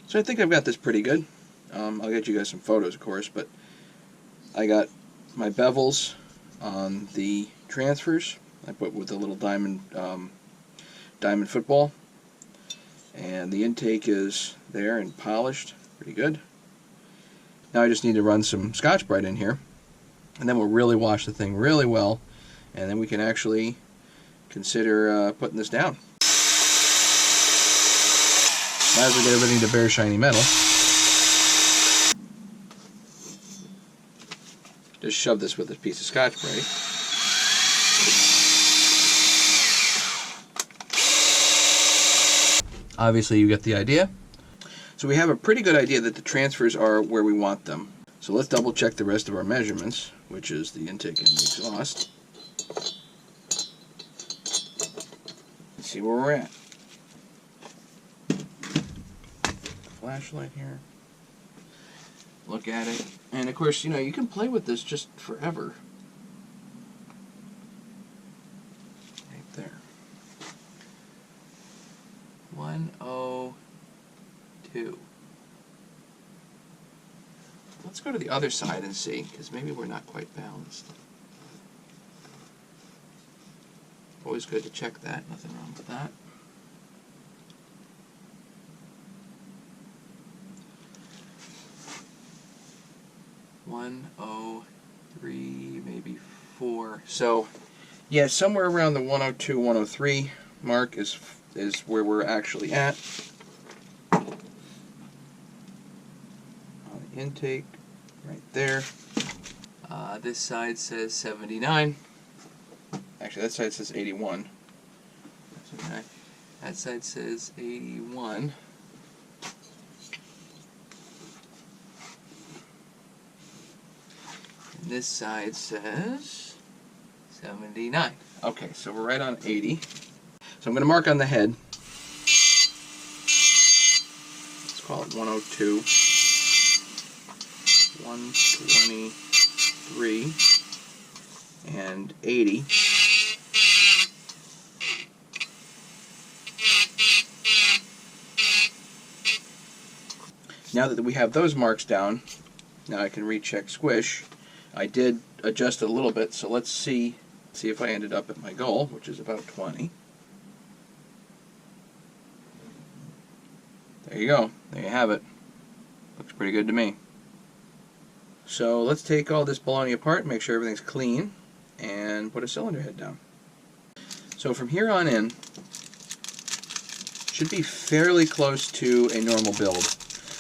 So I think I've got this pretty good. I'll get you guys some photos, of course, but I got my bevels on the transfers. I put with a little diamond football, and the intake is there and polished, pretty good. Now I just need to run some Scotch-Brite in here, and then we'll really wash the thing really well, and then we can actually consider putting this down. Might as well get everything to bare shiny metal. Just shove this with this piece of Scotch-Brite. Obviously you get the idea. So we have a pretty good idea that the transfers are where we want them. So let's double check the rest of our measurements, which is the intake and the exhaust. Let's see where we're at. Flashlight here. Look at it. And of course, you know, you can play with this just forever. Right there. 102. Let's go to the other side and see, because maybe we're not quite balanced. Always good to check that. Nothing wrong with that. .103, maybe 4. So, yeah, somewhere around the 102, 103 mark is where we're actually at. Intake right there. This side says 79. Actually, that side says 81. Okay. That side says 81. And this side says 79. Okay, so we're right on 80. So I'm going to mark on the head. Let's call it 102. 123 and 80. Now that we have those marks down, now I can recheck squish. I did adjust it a little bit, so let's see if I ended up at my goal, which is about 20. There you go. There you have it. Looks pretty good to me. So let's take all this baloney apart, make sure everything's clean, and put a cylinder head down. So from here on in, should be fairly close to a normal build,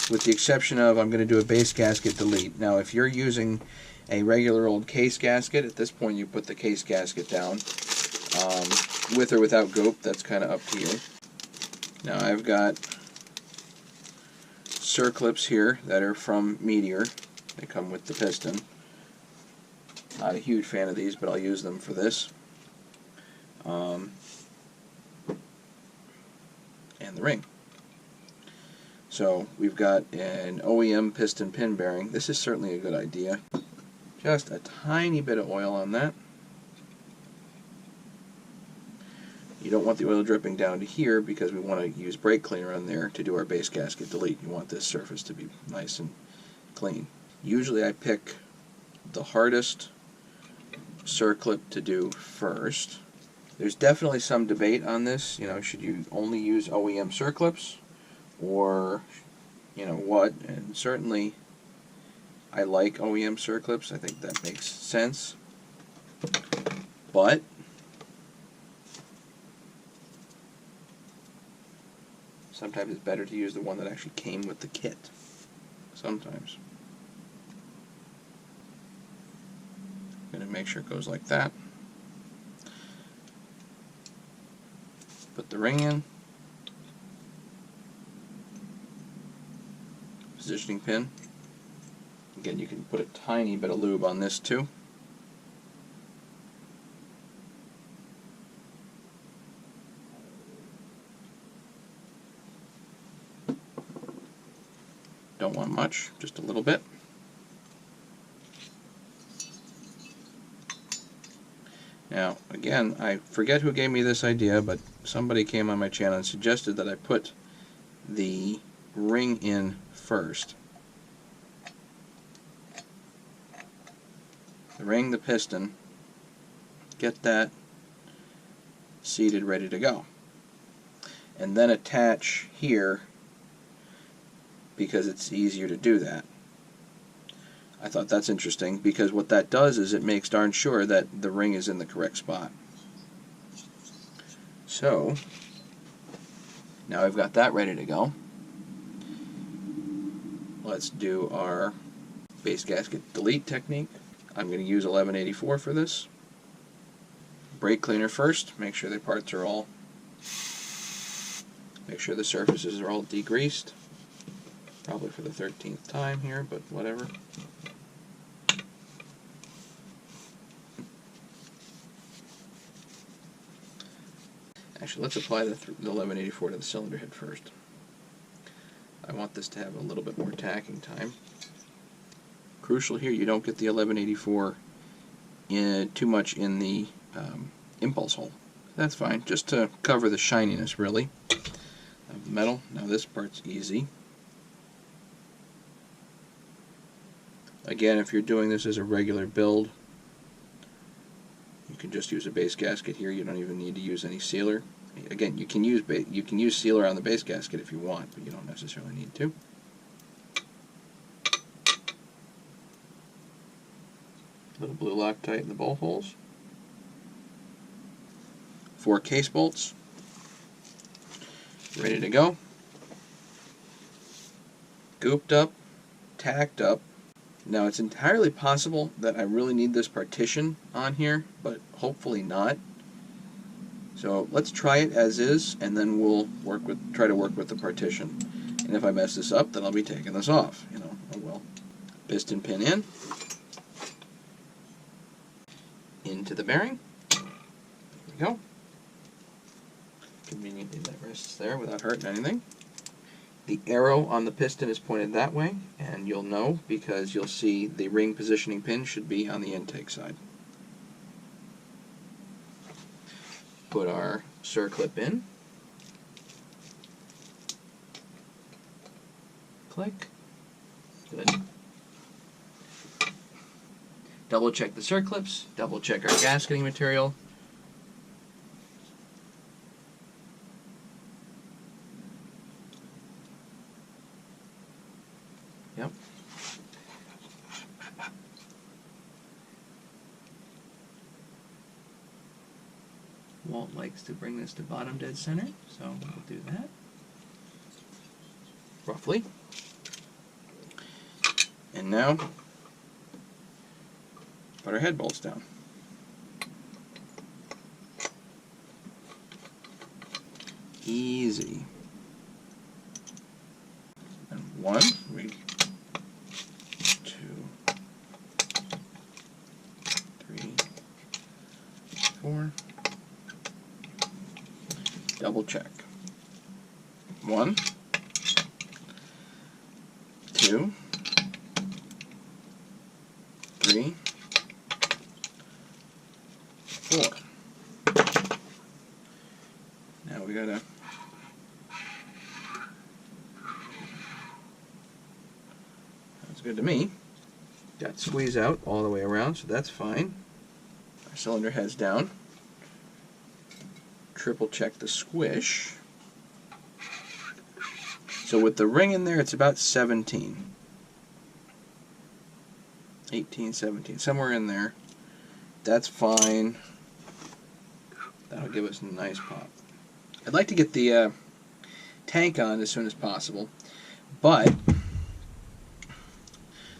with the exception of I'm going to do a base gasket delete. Now if you're using a regular old case gasket, at this point you put the case gasket down. With or without gope, that's kind of up to you. Now I've got circlips here that are from Meteor. They come with the piston. Not a huge fan of these, but I'll use them for this. And the ring. So we've got an OEM piston pin bearing. This is certainly a good idea. Just a tiny bit of oil on that. You don't want the oil dripping down to here because we want to use brake cleaner on there to do our base gasket delete. You want this surface to be nice and clean. Usually I pick the hardest circlip to do first. There's definitely some debate on this. You know, should you only use OEM circlips or, you know, what? And certainly I like OEM circlips. I think that makes sense. But sometimes it's better to use the one that actually came with the kit. Sometimes. I'm going to make sure it goes like that. Put the ring in. Positioning pin. Again, you can put a tiny bit of lube on this too. Don't want much, just a little bit. Now, again, I forget who gave me this idea, but somebody came on my channel and suggested that I put the ring in first. Ring the piston, get that seated, ready to go. And then attach here because it's easier to do that. I thought that's interesting because what that does is it makes darn sure that the ring is in the correct spot. So now I've got that ready to go. Let's do our base gasket delete technique. I'm going to use 1184 for this. Brake cleaner first, make sure the parts are all, make sure the surfaces are all degreased. Probably for the 13th time here, but whatever. Actually, let's apply the 1184 to the cylinder head first. I want this to have a little bit more tacking time. Crucial here, you don't get the 1184 too much in the impulse hole. That's fine, just to cover the shininess, really, of the metal. Now this part's easy. Again, if you're doing this as a regular build, you can just use a base gasket here. You don't even need to use any sealer. Again, you can use sealer on the base gasket if you want, but you don't necessarily need to. Little blue Loctite in the bolt holes. 4 case bolts. Ready to go. Gooped up, tacked up. Now it's entirely possible that I really need this partition on here, but hopefully not. So let's try it as is, and then we'll try to work with the partition. And if I mess this up, then I'll be taking this off. You know, oh well. Piston pin in. Into the bearing. There we go. Conveniently that rests there without hurting anything. The arrow on the piston is pointed that way, and you'll know because you'll see the ring positioning pin should be on the intake side. Put our circlip in. Click. Good. Double check the circlips, double check our gasketing material. Yep. Walt likes to bring this to bottom dead center, so we'll do that. Roughly. And now, put our head bolts down. Easy. And 1, 2, 3, 4. Double check. 1, 2, 3, 4. Now we gotta that's good to me. Got squeeze out all the way around, so that's fine. Our cylinder head's down. Triple check the squish. So with the ring in there, it's about 17. 18, 17, somewhere in there. That's fine. That'll give us a nice pop. I'd like to get the tank on as soon as possible, but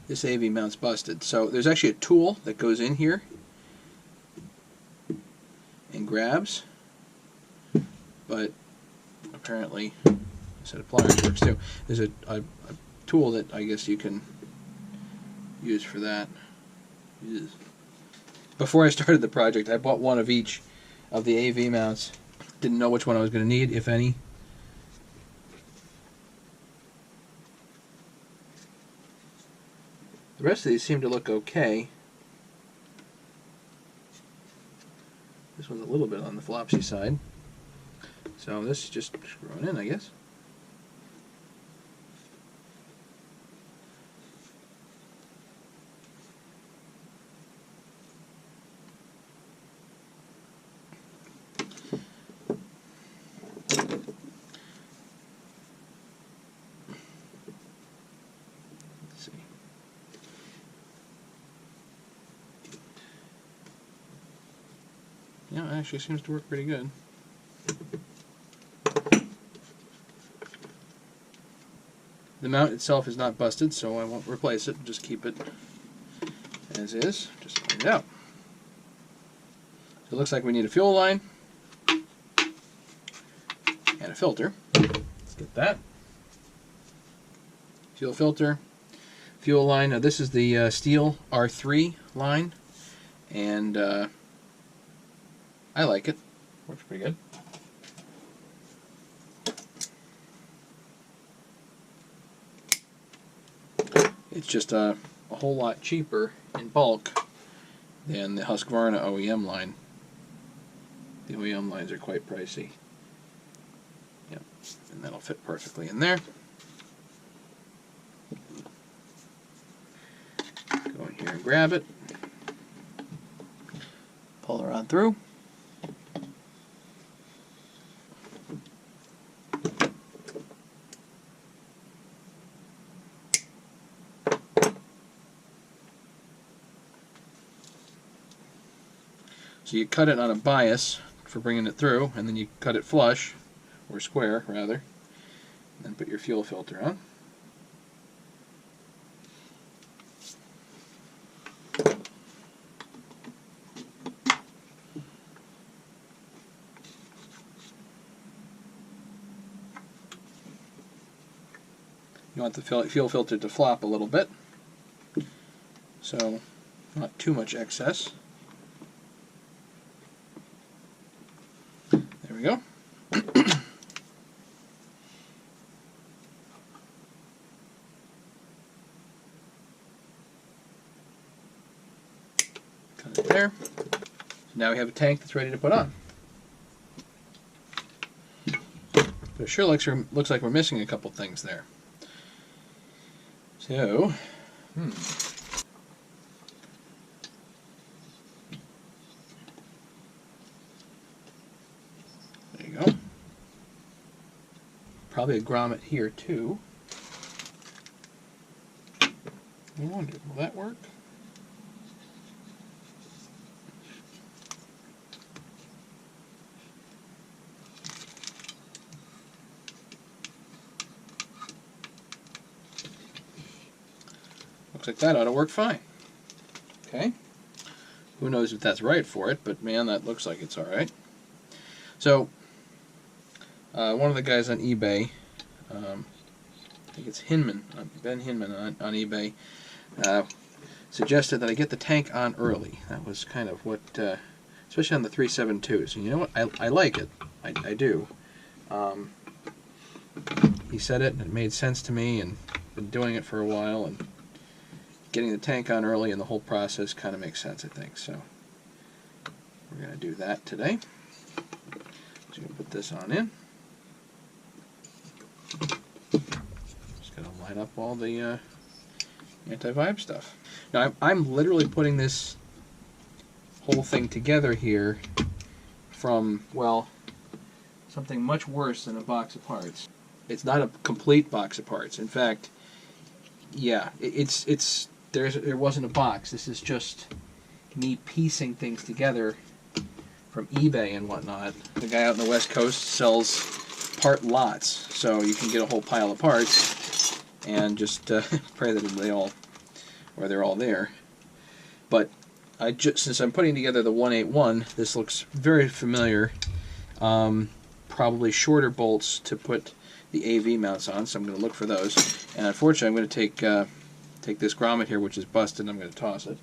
this AV mount's busted. So there's actually a tool that goes in here and grabs, but apparently a set of pliers works too. There's a tool that I guess you can use for that. Before I started the project, I bought one of each of the AV mounts. Didn't know which one I was going to need, if any. The rest of these seem to look okay. This one's a little bit on the flopsy side. So this is just screwing in, I guess. Yeah, it actually seems to work pretty good. The mount itself is not busted, so I won't replace it. Just keep it as is. Just clean it out. So it looks like we need a fuel line and a filter. Let's get that. Fuel filter, fuel line. Now this is the stihl R3 line, and I like it. Works pretty good. It's just a whole lot cheaper in bulk than the Husqvarna OEM line. The OEM lines are quite pricey. Yep, and that'll fit perfectly in there. Go in here and grab it. Pull her on through. So you cut it on a bias for bringing it through, and then you cut it flush, or square rather, and then put your fuel filter on. You want the fuel filter to flop a little bit, so not too much excess. There we go. Cut it there. So now we have a tank that's ready to put on. But it sure looks like we're missing a couple things there. So, there you go. Probably a grommet here too. I wonder, will that work? Looks like that ought to work fine. Okay. Who knows if that's right for it, but man, that looks like it's alright. So, one of the guys on eBay, I think it's Hinman, Ben Hinman on eBay, suggested that I get the tank on early. That was kind of what, especially on the 372s. And you know what? I like it. I do. He said it, and it made sense to me, and been doing it for a while, and getting the tank on early and the whole process kind of makes sense, I think. So we're going to do that today. Just going to put this on in. Just going to line up all the anti-vibe stuff. Now I'm literally putting this whole thing together here from, well, something much worse than a box of parts. It's not a complete box of parts. In fact, yeah, there wasn't a box. This is just me piecing things together from eBay and whatnot. The guy out in the West Coast sells part lots, so you can get a whole pile of parts and just pray that they're all there. But since I'm putting together the 181, this looks very familiar. Probably shorter bolts to put the AV mounts on, so I'm going to look for those. And unfortunately, I'm going to take this grommet here, which is busted, and I'm going to toss it.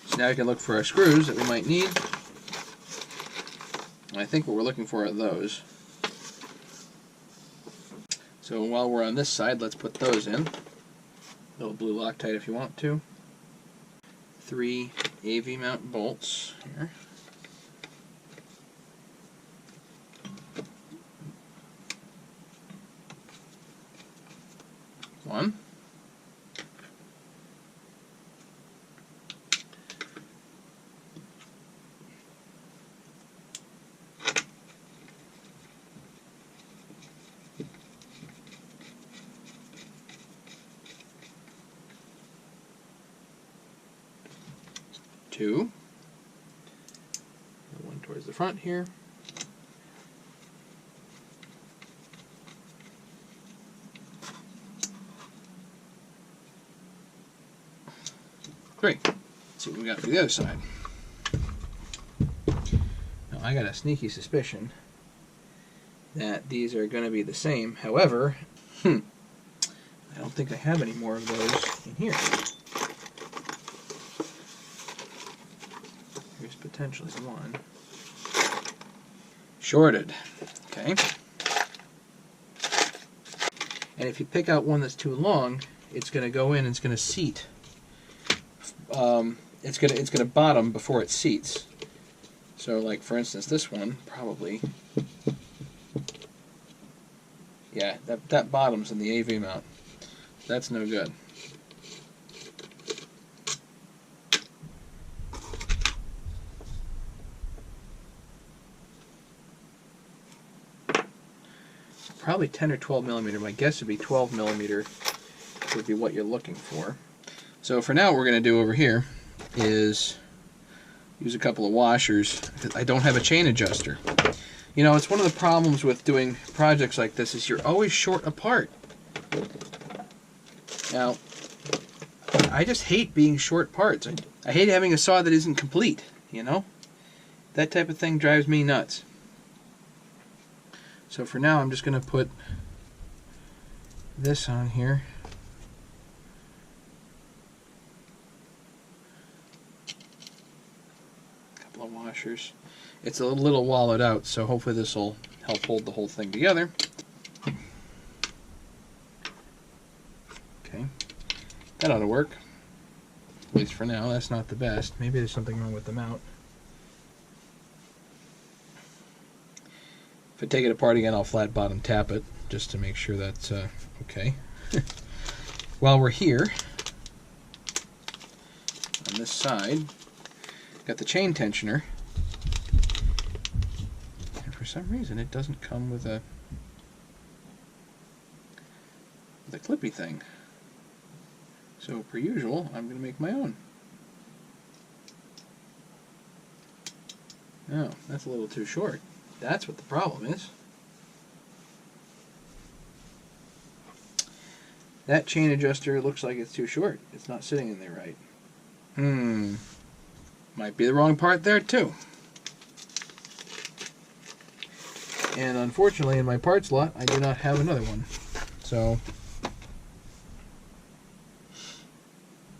So now we can look for our screws that we might need. And I think what we're looking for are those. So while we're on this side, let's put those in. Little blue Loctite if you want to. 3 AV mount bolts here. One. Two. One towards the front here. Great. Let's see what we got for the other side. Now, I got a sneaky suspicion that these are going to be the same. However, I don't think I have any more of those in here. Here's potentially one. Shorted. Okay. And if you pick out one that's too long, it's going to go in and it's going to seat. It's going to bottom before it seats. So, like for instance, this one probably, yeah, that bottoms in the AV mount. That's no good. Probably 10 or 12 millimeter. My guess would be 12 millimeter would be what you're looking for. So for now, what we're going to do over here is use a couple of washers. I don't have a chain adjuster. You know, it's one of the problems with doing projects like this is you're always short a part. Now, I just hate being short parts. I hate having a saw that isn't complete, you know? That type of thing drives me nuts. So for now, I'm just going to put this on here. A couple of washers. It's a little wallowed out, so hopefully this will help hold the whole thing together. Okay, that ought to work. At least for now. That's not the best. Maybe there's something wrong with the mount. If I take it apart again, I'll flat bottom tap it just to make sure that's okay. While we're here, on this side, got the chain tensioner. And for some reason, it doesn't come with a clippy thing. So, per usual, I'm going to make my own. No, that's a little too short. That's what the problem is. That chain adjuster looks like it's too short. It's not sitting in there right. Might be the wrong part there too. And unfortunately in my parts lot I do not have another one. So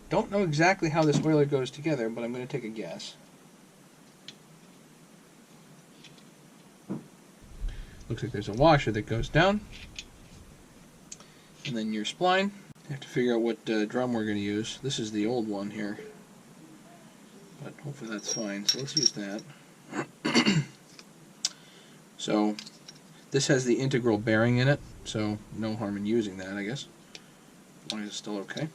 don't know exactly how this oiler goes together, but I'm going to take a guess. Looks like there's a washer that goes down, and then your spline. You have to figure out what drum we're going to use. This is the old one here, but hopefully that's fine. So let's use that. So this has the integral bearing in it, so no harm in using that, I guess, as long as it's still okay.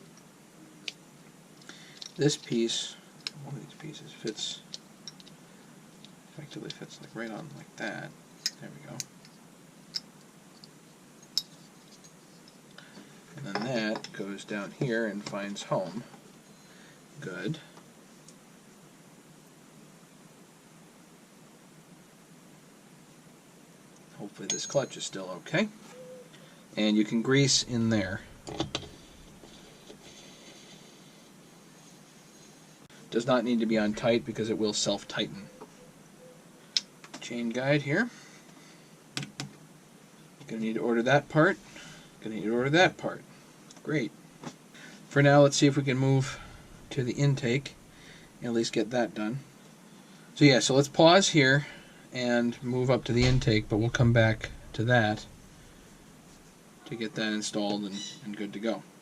This piece, one of these pieces fits, effectively fits like right on like that. There we go. And then that goes down here and finds home. Good. Hopefully this clutch is still okay. And you can grease in there. Does not need to be on tight because it will self-tighten. Chain guide here. Gonna need to order that part. Gonna need to order that part. Great. For now, let's see if we can move to the intake and at least get that done. So yeah, so let's pause here and move up to the intake, but we'll come back to that to get that installed and good to go.